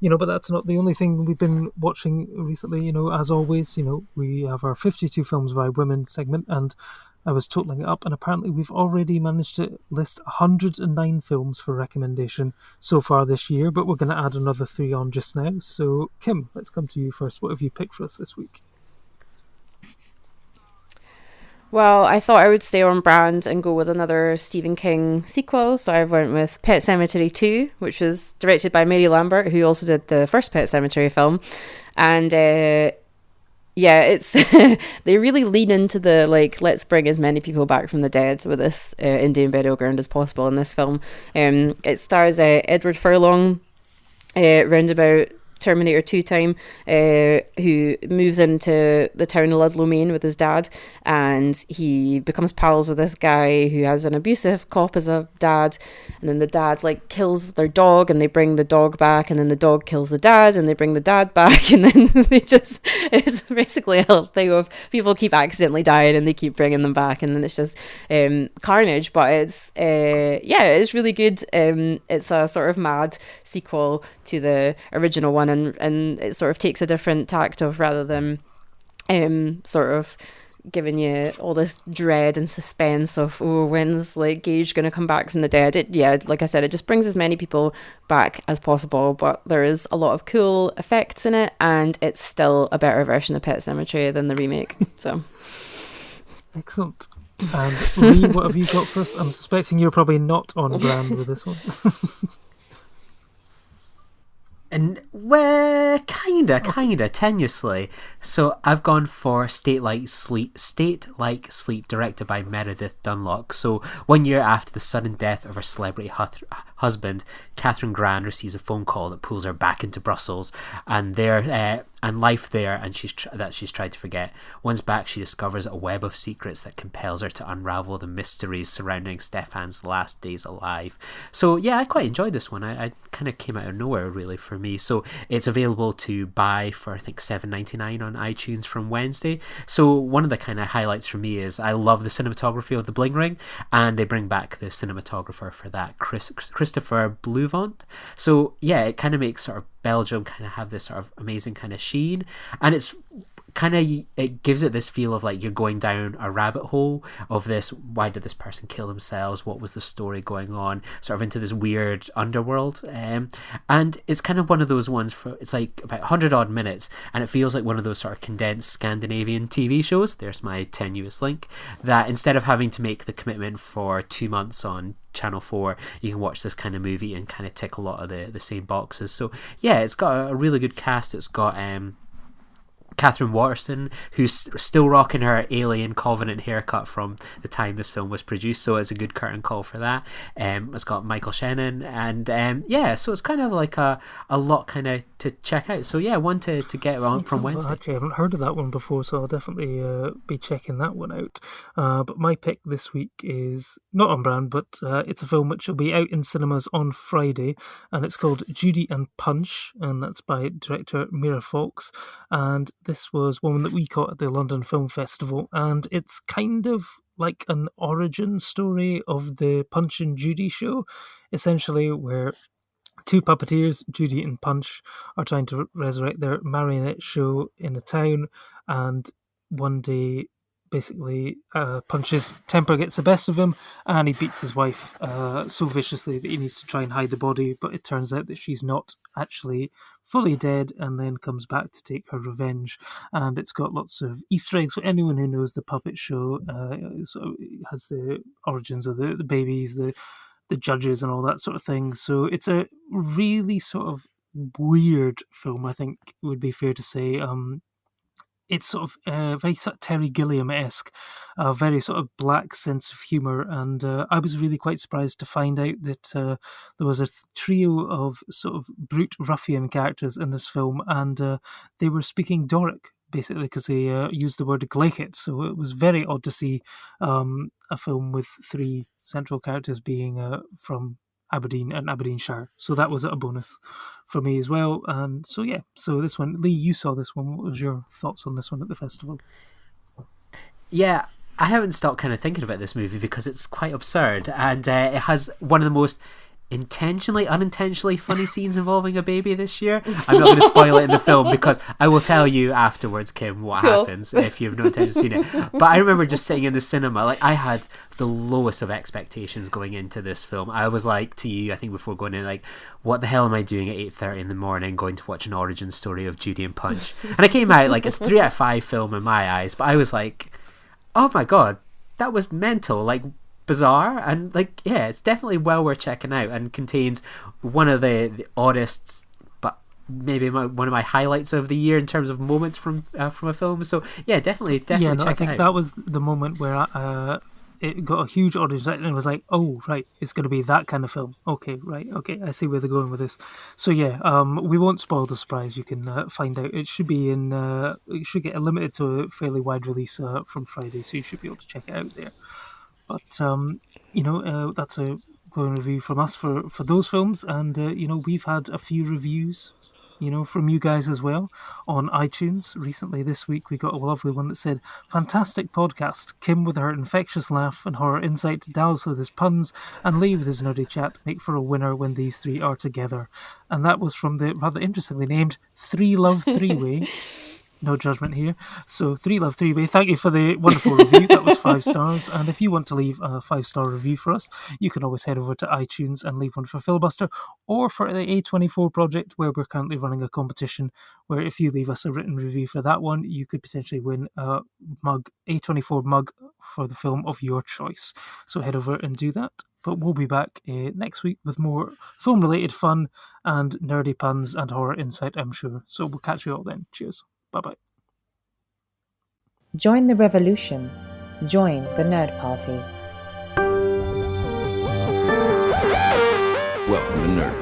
S4: But that's not the only thing we've been watching recently. As always, we have our 52 films by women segment, and I was totaling it up, and apparently we've already managed to list 109 films for recommendation so far this year, but we're going to add another 3 on just now. So, Kim, let's come to you first. What have you picked for us this week?
S6: Well, I thought I would stay on brand and go with another Stephen King sequel, so I went with Pet Sematary 2, which was directed by Mary Lambert, who also did the first Pet Sematary film. And it's they really lean into the let's bring as many people back from the dead with this Indian burial ground as possible in this film. It stars Edward Furlong, roundabout Terminator 2 time, who moves into the town of Ludlow, Maine with his dad, and he becomes pals with this guy who has an abusive cop as a dad, and then the dad kills their dog and they bring the dog back, and then the dog kills the dad and they bring the dad back, and then it's basically a thing of people keep accidentally dying and they keep bringing them back, and then it's just carnage, but it's really good. It's a sort of mad sequel to the original one, and it sort of takes a different tact of, rather than sort of giving you all this dread and suspense of, when's Gage going to come back from the dead. Like I said, it just brings as many people back as possible, but there is a lot of cool effects in it, and it's still a better version of Pet Sematary than the remake. So
S4: excellent. And Lee, what have you got for us? I'm suspecting you're probably not on brand with this one.
S5: And well, kinda, tenuously. So I've gone for State Like Sleep, directed by Meredith Dunlock. So 1 year after the sudden death of her celebrity husband, Catherine Gran receives a phone call that pulls her back into Brussels and life there, and she's tried to forget. Once back, she discovers a web of secrets that compels her to unravel the mysteries surrounding Stefan's last days alive. So yeah, I quite enjoyed this one. I kind of came out of nowhere really for me. So it's available to buy for I think $7.99 on iTunes from Wednesday. So one of the kind of highlights for me is I love the cinematography of The Bling Ring, and they bring back the cinematographer for that, Christopher Bluvant. So yeah, it kind of makes sort of Belgium kind of have this sort of amazing kind of sheen, and it gives it this feel of you're going down a rabbit hole of this, why did this person kill themselves, what was the story going on, sort of into this weird underworld, and it's kind of one of those ones it's about 100 odd minutes, and it feels like one of those sort of condensed Scandinavian TV shows, there's my tenuous link, that instead of having to make the commitment for 2 months on Channel 4, you can watch this kind of movie and kind of tick a lot of the same boxes. So yeah, it's got a really good cast. It's got Catherine Waterston, who's still rocking her Alien Covenant haircut from the time this film was produced, so it's a good curtain call for that. It's got Michael Shannon, and so it's kind of a lot kind of to check out. So yeah, one to get on from Wednesday.
S4: Actually, I haven't heard of that one before, so I'll definitely be checking that one out. But my pick this week is not on brand, but it's a film which will be out in cinemas on Friday, and it's called Judy and Punch, and that's by director Mira Fox, and this was one that we caught at the London Film Festival, and it's kind of like an origin story of the Punch and Judy show, essentially, where two puppeteers, Judy and Punch, are trying to resurrect their marionette show in a town, and one day basically Punch's temper gets the best of him, and he beats his wife so viciously that he needs to try and hide the body, but it turns out that she's not actually fully dead, and then comes back to take her revenge. And it's got lots of Easter eggs for anyone who knows the puppet show. So it has the origins of the babies, the judges and all that sort of thing. So it's a really sort of weird film, I think it would be fair to say. It's sort of very sort of Terry Gilliam-esque, a very sort of black sense of humour, and I was really quite surprised to find out that there was a trio of sort of brute ruffian characters in this film, and they were speaking Doric, basically, because they used the word gleichit, so it was very odd to see a film with three central characters being from Aberdeen and Aberdeenshire, so that was a bonus for me as well. And so yeah, so this one, Lee, you saw this one. What was your thoughts on this one at the festival?
S5: Yeah, I haven't stopped kind of thinking about this movie because it's quite absurd, and it has one of the most intentionally, unintentionally funny scenes involving a baby this year. I'm not going to spoil it in the film because I will tell you afterwards, Kim, what happens if you have no intention of seeing it. But I remember just sitting in the cinema, like I had the lowest of expectations going into this film. I was like to you, I think before going in, like, what the hell am I doing at 8:30 in the morning going to watch an origin story of Judy and Punch? And I came out like it's 3 out of 5 film in my eyes, but I was like, oh my god, that was mental, like bizarre, and like, yeah, it's definitely well worth checking out and contains one of the oddest, but maybe one of my highlights of the year in terms of moments from a film. So yeah, definitely
S4: Yeah, no,
S5: check
S4: I
S5: it
S4: think
S5: out.
S4: that was the moment where it got a huge audience, and it was like, oh, right, it's going to be that kind of film. Okay, right, okay, I see where they're going with this. So yeah, we won't spoil the surprise. You can find out. It should be it should get limited to a fairly wide release from Friday, so you should be able to check it out there. But that's a glowing review from us for those films, and we've had a few reviews, from you guys as well on iTunes recently. This week we got a lovely one that said, "Fantastic podcast. Kim with her infectious laugh and horror insight, Dallas with his puns, and Lee with his nerdy chat make for a winner when these three are together." And that was from the rather interestingly named Three Love Three-Way. No judgment here. So, Three Love Three-Way, thank you for the wonderful review. That was 5 stars. And if you want to leave a 5-star review for us, you can always head over to iTunes and leave one for Filibuster, or for the A24 project, where we're currently running a competition where if you leave us a written review for that one, you could potentially win a A24 mug for the film of your choice. So head over and do that. But we'll be back next week with more film-related fun and nerdy puns and horror insight, I'm sure. So we'll catch you all then. Cheers. Bye-bye.
S1: Join the revolution. Join the Nerd Party.
S3: Welcome to Nerd